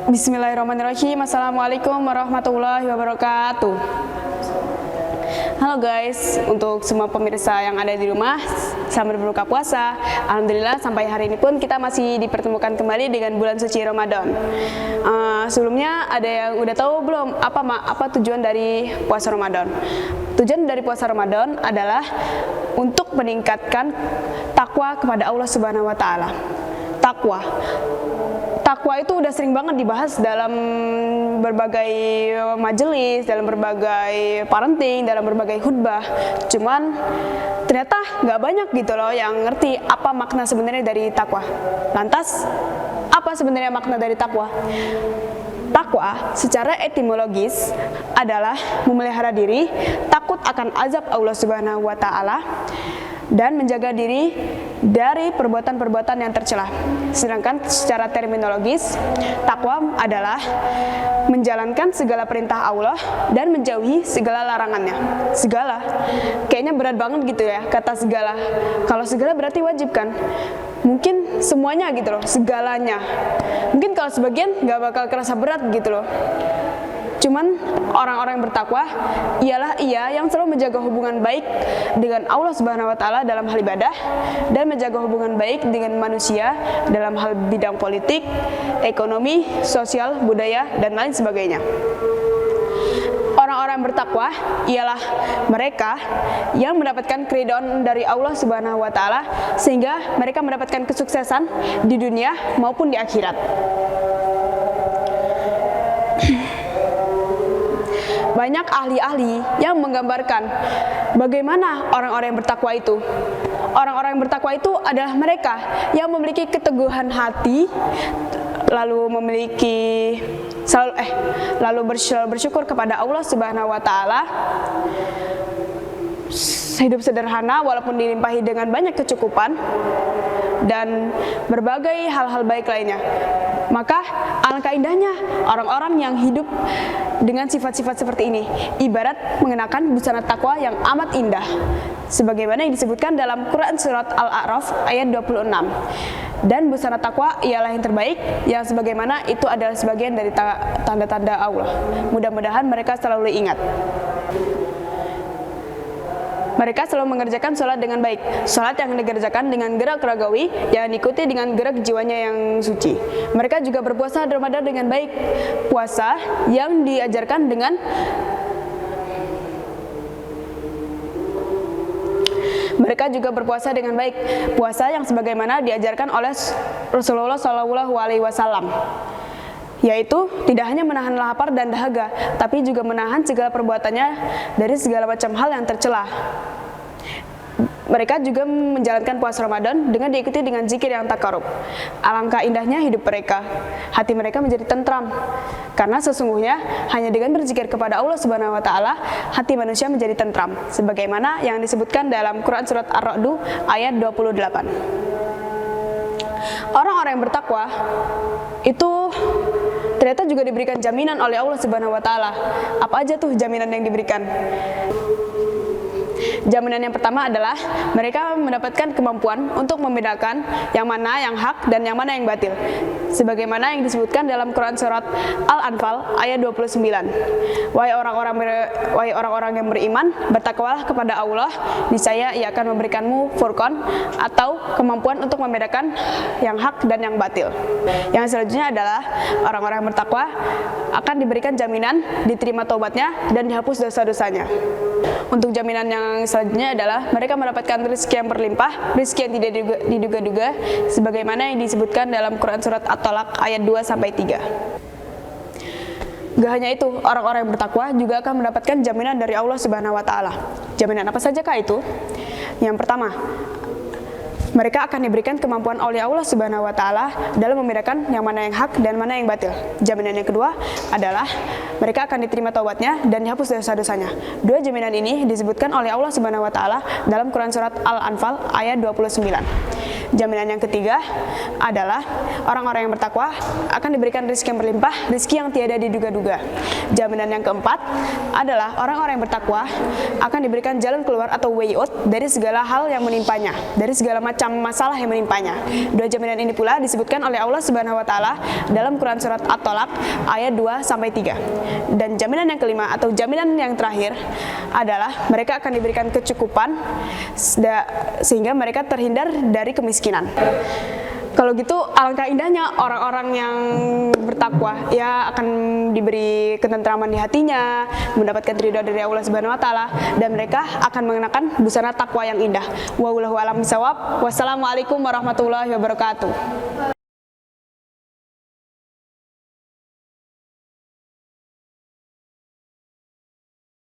Bismillahirrahmanirrahim. Assalamualaikum warahmatullahi wabarakatuh. Halo guys, untuk semua pemirsa yang ada di rumah, selamat berbuka puasa. Alhamdulillah sampai hari ini pun kita masih dipertemukan kembali dengan bulan suci Ramadan. Sebelumnya ada yang udah tahu belum apa tujuan dari puasa Ramadan? Tujuan dari puasa Ramadan adalah untuk meningkatkan takwa kepada Allah Subhanahu wa taala. Takwa itu udah sering banget dibahas dalam berbagai majelis, dalam berbagai parenting, dalam berbagai khutbah. Cuman ternyata nggak banyak gitu loh yang ngerti apa makna sebenarnya dari takwa. Lantas, apa sebenarnya makna dari takwa? Takwa secara etimologis adalah memelihara diri, takut akan azab Allah Subhanahu wa taala, dan menjaga diri dari perbuatan-perbuatan yang tercela. Sedangkan secara terminologis, takwa adalah menjalankan segala perintah Allah dan menjauhi segala larangannya. Segala, kayaknya berat banget gitu ya kata segala. Kalau segala berarti wajib kan? Mungkin semuanya gitu loh, segalanya. Mungkin kalau sebagian nggak bakal kerasa berat gitu loh. Cuman orang-orang yang bertakwa ialah ia yang selalu menjaga hubungan baik dengan Allah Subhanahu wa taala dalam hal ibadah dan menjaga hubungan baik dengan manusia dalam hal bidang politik, ekonomi, sosial, budaya, dan lain sebagainya. Orang-orang yang bertakwa ialah mereka yang mendapatkan keridhaan dari Allah Subhanahu wa taala sehingga mereka mendapatkan kesuksesan di dunia maupun di akhirat. Banyak ahli-ahli yang menggambarkan bagaimana orang-orang yang bertakwa itu. Orang-orang yang bertakwa itu adalah mereka yang memiliki keteguhan hati, lalu bersyukur kepada Allah Subhanahu wa taala, hidup sederhana walaupun dilimpahi dengan banyak kecukupan, dan berbagai hal-hal baik lainnya. Maka alangkah indahnya orang-orang yang hidup dengan sifat-sifat seperti ini, ibarat mengenakan busana takwa yang amat indah, sebagaimana yang disebutkan dalam Quran surat Al-A'raf ayat 26. Dan busana takwa ialah yang terbaik, yang sebagaimana itu adalah sebagian dari tanda-tanda Allah. Mudah-mudahan mereka selalu ingat. Mereka selalu mengerjakan sholat dengan baik. Sholat yang dikerjakan dengan gerak ragawi, yang diikuti dengan gerak jiwanya yang suci. Mereka juga berpuasa Ramadan dengan baik. Puasa yang diajarkan dengan Mereka juga berpuasa dengan baik. Puasa yang sebagaimana diajarkan oleh Rasulullah SAW, yaitu tidak hanya menahan lapar dan dahaga, tapi juga menahan segala perbuatannya dari segala macam hal yang tercela. Mereka juga menjalankan puasa Ramadan dengan diikuti dengan zikir yang takarub. Alangkah indahnya hidup mereka, hati mereka menjadi tentram, karena sesungguhnya hanya dengan berzikir kepada Allah Subhanahu wa taala, hati manusia menjadi tentram, sebagaimana yang disebutkan dalam Quran surat Ar-Ra'd ayat 28. Orang-orang yang bertakwa itu ternyata juga diberikan jaminan oleh Allah Subhanahu wa taala. Apa aja tuh jaminan yang diberikan? Jaminan yang pertama adalah mereka mendapatkan kemampuan untuk membedakan yang mana yang hak dan yang mana yang batil, sebagaimana yang disebutkan dalam Quran surat Al-Anfal ayat 29. Wahai orang-orang yang beriman, bertakwalah kepada Allah, niscaya Ia akan memberikanmu furqan atau kemampuan untuk membedakan yang hak dan yang batil. Yang selanjutnya adalah orang-orang yang bertakwa akan diberikan jaminan diterima taubatnya dan dihapus dosa-dosanya. Untuk jaminan yang selanjutnya adalah mereka mendapatkan rezeki yang berlimpah, rezeki yang tidak diduga-duga, sebagaimana yang disebutkan dalam Quran surat At-Tolak ayat 2-3. Gak hanya itu, orang-orang yang bertakwa juga akan mendapatkan jaminan dari Allah Subhanahu wa taala. Jaminan apa sajakah itu? Yang pertama, mereka akan diberikan kemampuan oleh Allah Subhanahu wa taala dalam membedakan yang mana yang hak dan mana yang batil. Jaminan yang kedua adalah mereka akan diterima taubatnya dan dihapus dosa-dosanya. Dua jaminan ini disebutkan oleh Allah Subhanahu wa taala dalam Quran surat Al-Anfal ayat 29. Jaminan yang ketiga adalah orang-orang yang bertakwa akan diberikan rezeki yang berlimpah, rezeki yang tiada diduga-duga. Jaminan yang keempat adalah orang-orang yang bertakwa akan diberikan jalan keluar atau way out dari segala hal yang menimpanya, dari segala macam masalah yang menimpanya. Dua jaminan ini pula disebutkan oleh Allah Subhanahu wa taala dalam Quran surat At-Tolak ayat 2 sampai 3. Dan jaminan yang kelima atau jaminan yang terakhir adalah mereka akan diberikan kecukupan sehingga mereka terhindar dari kemiskinan. Kalau gitu alangkah indahnya orang-orang yang bertakwa, ya akan diberi ketentraman di hatinya, mendapatkan ridho dari Allah Subhanahu wa taala, dan mereka akan mengenakan busana takwa yang indah. Wallahu a'lam bishawab. Wassalamualaikum warahmatullahi wabarakatuh.